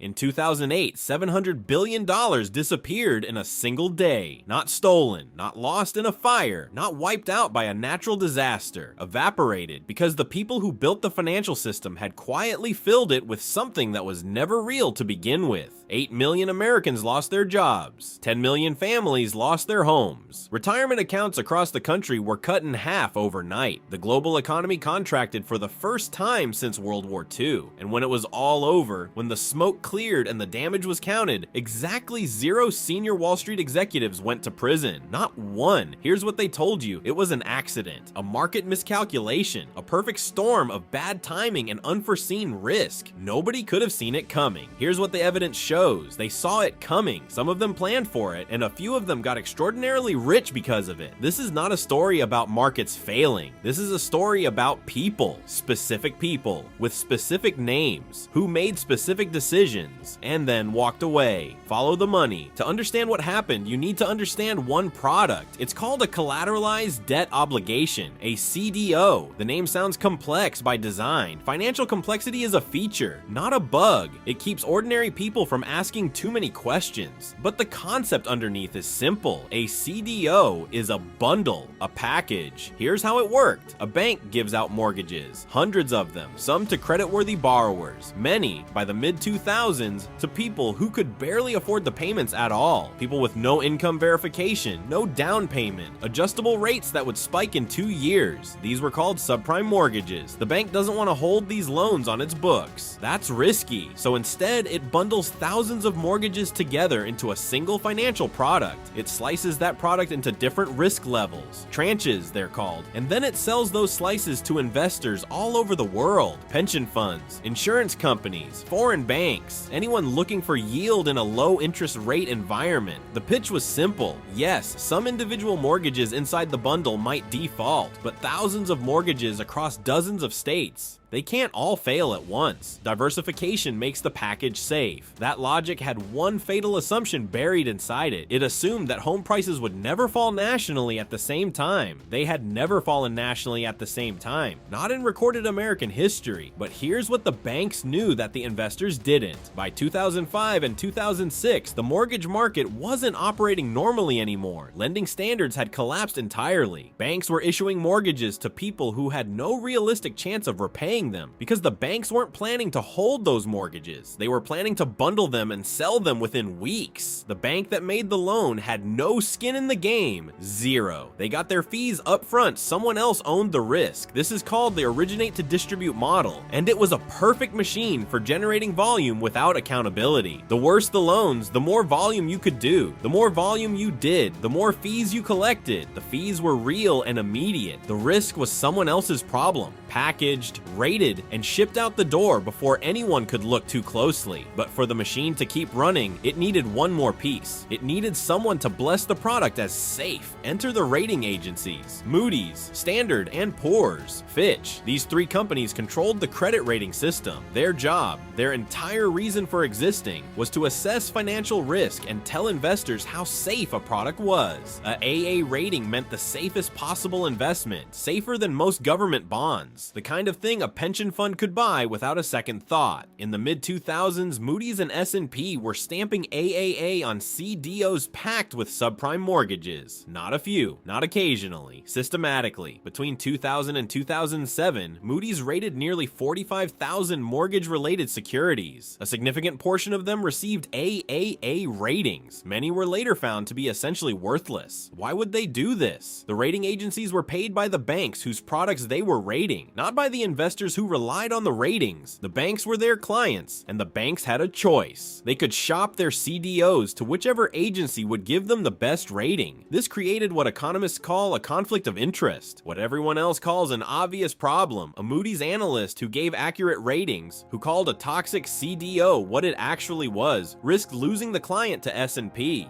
In 2008, $700 billion disappeared in a single day. Not stolen, not lost in a fire, not wiped out by a natural disaster. Evaporated because the people who built the financial system had quietly filled it with something that was never real to begin with. 8 million Americans lost their jobs. 10 million families lost their homes. Retirement accounts across the country were cut in half overnight. The global economy contracted for the first time since World War II. And when it was all over, when the smoke cleared and the damage was counted, exactly 0 senior Wall Street executives went to prison. Not one. Here's what they told you. It was an accident, a market miscalculation, a perfect storm of bad timing and unforeseen risk. Nobody could have seen it coming. Here's what the evidence shows. They saw it coming. Some of them planned for it, and a few of them got extraordinarily rich because of it. This is not a story about markets failing. This is a story about people, specific people, with specific names, who made specific decisions, and then walked away. Follow the money. To understand what happened, you need to understand one product. It's called a Collateralized Debt Obligation, a CDO. The name sounds complex by design. Financial complexity is a feature, not a bug. It keeps ordinary people from asking too many questions. But the concept underneath is simple. A CDO is a bundle, a package. Here's how it worked. A bank gives out mortgages, hundreds of them, some to creditworthy borrowers, many by the mid-2000s to people who could barely afford the payments at all. People with no income verification, no down payment, adjustable rates that would spike in 2 years. These were called subprime mortgages. The bank doesn't want to hold these loans on its books. That's risky. So instead, it bundles thousands of mortgages together into a single financial product. It slices that product into different risk levels, tranches they're called, and then it sells those slices to investors all over the world. Pension funds, insurance companies, foreign banks, anyone looking for yield in a low interest rate environment. The pitch was simple. Yes, some individual mortgages inside the bundle might default, but thousands of mortgages across dozens of states. They can't all fail at once. Diversification makes the package safe. That logic had one fatal assumption buried inside it. It assumed that home prices would never fall nationally at the same time. They had never fallen nationally at the same time, not in recorded American history. But here's what the banks knew that the investors didn't. By 2005 and 2006, the mortgage market wasn't operating normally anymore. Lending standards had collapsed entirely. Banks were issuing mortgages to people who had no realistic chance of repaying them because the banks weren't planning to hold those mortgages. They were planning to bundle them and sell them within weeks. The bank that made the loan had no skin in the game, zero. They got their fees up front. Someone else owned the risk. This is called the originate to distribute model, and it was a perfect machine for generating volume without accountability. The worse the loans, the more volume you could do. The more volume you did, the more fees you collected. The fees were real and immediate. The risk was someone else's problem, packaged, rated, and shipped out the door before anyone could look too closely. But for the machine to keep running, it needed one more piece. It needed someone to bless the product as safe. Enter the rating agencies. Moody's, Standard & Poor's, Fitch. These 3 companies controlled the credit rating system. Their job, their entire reason for existing, was to assess financial risk and tell investors how safe a product was. A AA rating meant the safest possible investment, safer than most government bonds, the kind of thing a pension fund could buy without a second thought. In the mid-2000s, Moody's and S&P were stamping AAA on CDOs packed with subprime mortgages. Not a few, not occasionally, systematically. Between 2000 and 2007, Moody's rated nearly 45,000 mortgage-related securities. A significant portion of them received AAA ratings. Many were later found to be essentially worthless. Why would they do this? The rating agencies were paid by the banks whose products they were rating, not by the investors who relied on the ratings. The banks were their clients, and the banks had a choice. They could shop their CDOs to whichever agency would give them the best rating. This created what economists call a conflict of interest, what everyone else calls an obvious problem. A Moody's analyst who gave accurate ratings, who called a toxic CDO what it actually was, risked losing the client to S&P.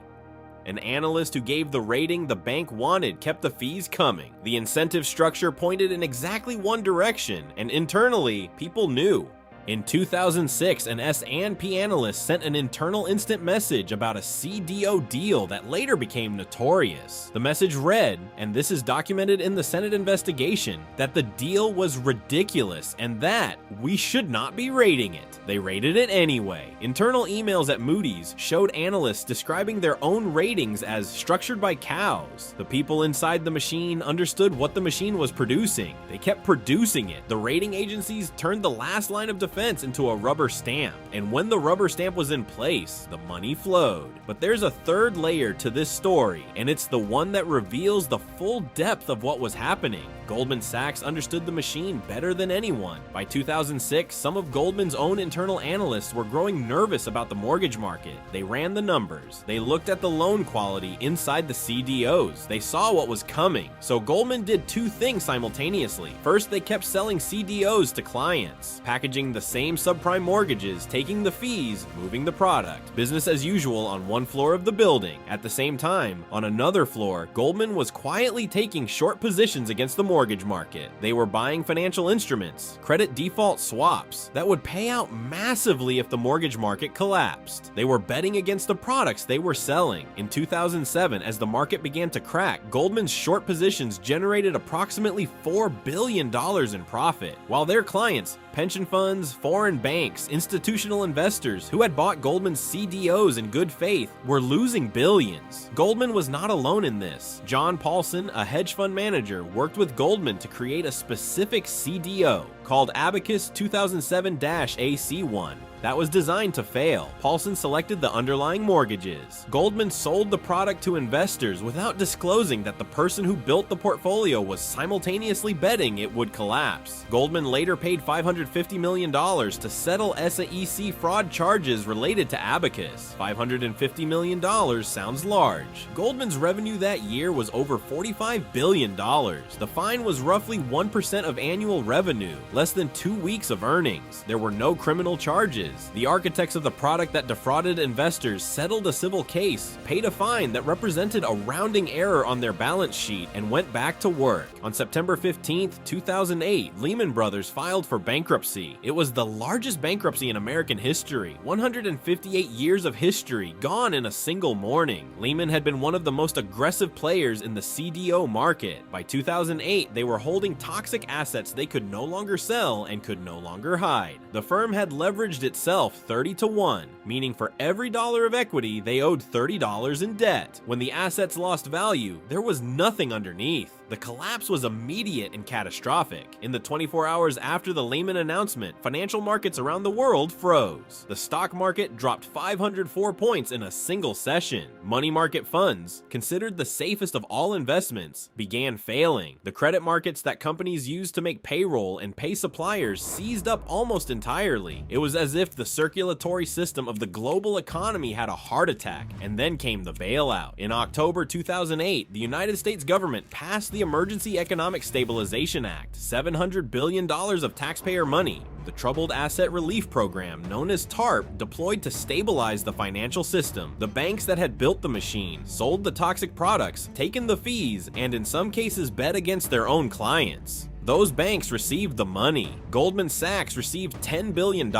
An analyst who gave the rating the bank wanted kept the fees coming. The incentive structure pointed in exactly one direction, and internally, people knew. In 2006, an S&P analyst sent an internal instant message about a CDO deal that later became notorious. The message read, and this is documented in the Senate investigation, that the deal was ridiculous and that we should not be rating it. They rated it anyway. Internal emails at Moody's showed analysts describing their own ratings as structured by cows. The people inside the machine understood what the machine was producing. They kept producing it. The rating agencies turned the last line of defense into a rubber stamp. And when the rubber stamp was in place, the money flowed. But there's a third layer to this story, and it's the one that reveals the full depth of what was happening. Goldman Sachs understood the machine better than anyone. By 2006, some of Goldman's own internal analysts were growing nervous about the mortgage market. They ran the numbers. They looked at the loan quality inside the CDOs. They saw what was coming. So Goldman did two things simultaneously. First, they kept selling CDOs to clients, packaging the same subprime mortgages, taking the fees, moving the product. Business as usual on one floor of the building. At the same time, on another floor, Goldman was quietly taking short positions against the mortgage market. They were buying financial instruments, credit default swaps, that would pay out massively if the mortgage market collapsed. They were betting against the products they were selling. In 2007, as the market began to crack, Goldman's short positions generated approximately $4 billion in profit, while their clients, pension funds, foreign banks, institutional investors who had bought Goldman's CDOs in good faith were losing billions. Goldman was not alone in this. John Paulson, a hedge fund manager, worked with Goldman to create a specific CDO called Abacus 2007-AC1. That was designed to fail. Paulson selected the underlying mortgages. Goldman sold the product to investors without disclosing that the person who built the portfolio was simultaneously betting it would collapse. Goldman later paid $550 million to settle SEC fraud charges related to Abacus. $550 million sounds large. Goldman's revenue that year was over $45 billion. The fine was roughly 1% of annual revenue, less than 2 weeks of earnings. There were no criminal charges. The architects of the product that defrauded investors settled a civil case, paid a fine that represented a rounding error on their balance sheet, and went back to work. On September 15, 2008, Lehman Brothers filed for bankruptcy. It was the largest bankruptcy in American history. 158 years of history gone in a single morning. Lehman had been one of the most aggressive players in the CDO market. By 2008, they were holding toxic assets they could no longer sell and could no longer hide. The firm had leveraged itself 30-1, meaning for every dollar of equity, they owed $30 in debt. When the assets lost value, there was nothing underneath. The collapse was immediate and catastrophic. In the 24 hours after the Lehman announcement, financial markets around the world froze. The stock market dropped 504 points in a single session. Money market funds, considered the safest of all investments, began failing. The credit markets that companies used to make payroll and pay suppliers seized up almost entirely. It was as if the circulatory system of the global economy had a heart attack, and then came the bailout. In October 2008, the United States government passed the Emergency Economic Stabilization Act, $700 billion of taxpayer money, the Troubled Asset Relief Program, known as TARP, deployed to stabilize the financial system. The banks that had built the machine sold the toxic products, taken the fees, and in some cases bet against their own clients. Those banks received the money. Goldman Sachs received $10 billion.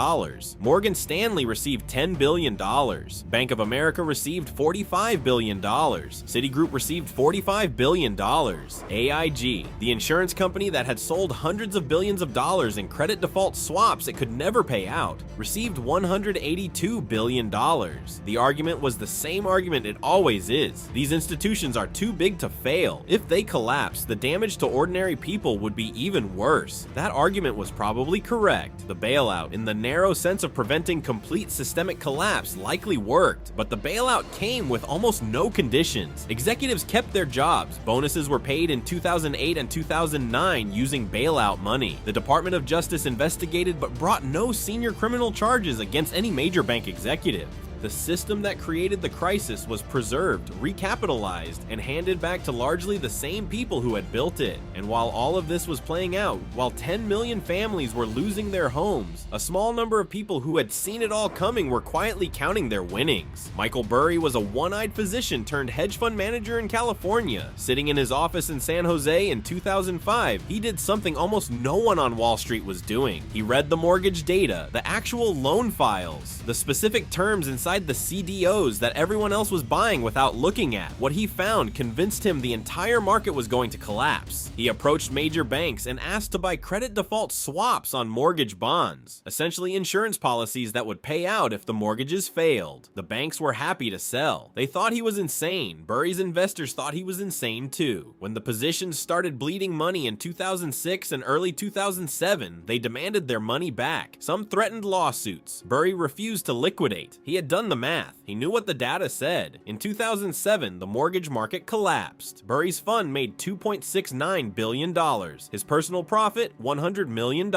Morgan Stanley received $10 billion. Bank of America received $45 billion. Citigroup received $45 billion. AIG, the insurance company that had sold hundreds of billions of dollars in credit default swaps it could never pay out, received $182 billion. The argument was the same argument it always is. These institutions are too big to fail. If they collapse, the damage to ordinary people would be even worse. That argument was probably correct. The bailout, in the narrow sense of preventing complete systemic collapse, likely worked, but the bailout came with almost no conditions. Executives kept their jobs. Bonuses were paid in 2008 and 2009 using bailout money. The Department of Justice investigated but brought no senior criminal charges against any major bank executive. The system that created the crisis was preserved, recapitalized, and handed back to largely the same people who had built it. And while all of this was playing out, while 10 million families were losing their homes, a small number of people who had seen it all coming were quietly counting their winnings. Michael Burry was a one-eyed physician turned hedge fund manager in California. Sitting in his office in San Jose in 2005, he did something almost no one on Wall Street was doing. He read the mortgage data, the actual loan files, the specific terms inside the CDOs that everyone else was buying without looking at. What he found convinced him the entire market was going to collapse. He approached major banks and asked to buy credit default swaps on mortgage bonds, essentially insurance policies that would pay out if the mortgages failed. The banks were happy to sell. They thought he was insane. Burry's investors thought he was insane too. When the positions started bleeding money in 2006 and early 2007, they demanded their money back. Some threatened lawsuits. Burry refused to liquidate. He had done the math. He knew what the data said. In 2007, the mortgage market collapsed. Burry's fund made $2.69 billion. His personal profit, $100 million.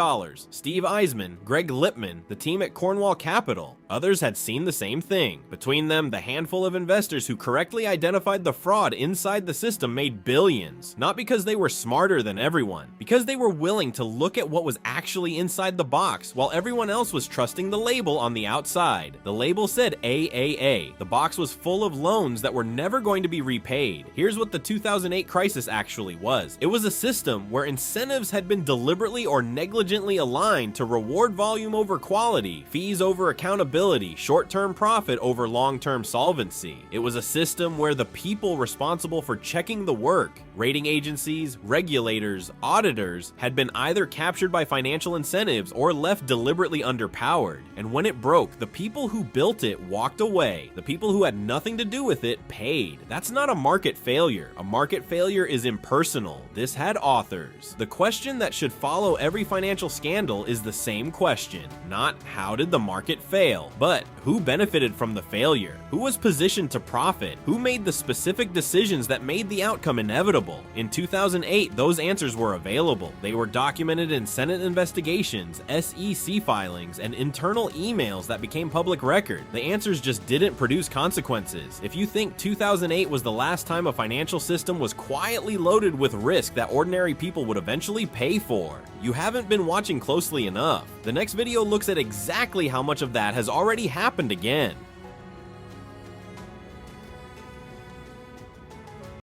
Steve Eisman, Greg Lippman, the team at Cornwall Capital. Others had seen the same thing. Between them, the handful of investors who correctly identified the fraud inside the system made billions. Not because they were smarter than everyone, because they were willing to look at what was actually inside the box while everyone else was trusting the label on the outside. The label said AAA. The box was full of loans that were never going to be repaid. Here's what the 2008 crisis actually was. It was a system where incentives had been deliberately or negligently aligned to reward volume over quality, fees over accountability, short-term profit over long-term solvency. It was a system where the people responsible for checking the work, rating agencies, regulators, auditors, had been either captured by financial incentives or left deliberately underpowered. And when it broke, the people who built it walked away. The people who had nothing to do with it paid. That's not a market failure. A market failure is impersonal. This had authors. The question that should follow every financial scandal is the same question. Not how did the market fail, but who benefited from the failure? Who was positioned to profit? Who made the specific decisions that made the outcome inevitable? In 2008, those answers were available. They were documented in Senate investigations, SEC filings, and internal emails that became public record. The answers just didn't produce consequences. If you think 2008 was the last time a financial system was quietly loaded with risk that ordinary people would eventually pay for, you haven't been watching closely enough. The next video looks at exactly how much of that has already happened again.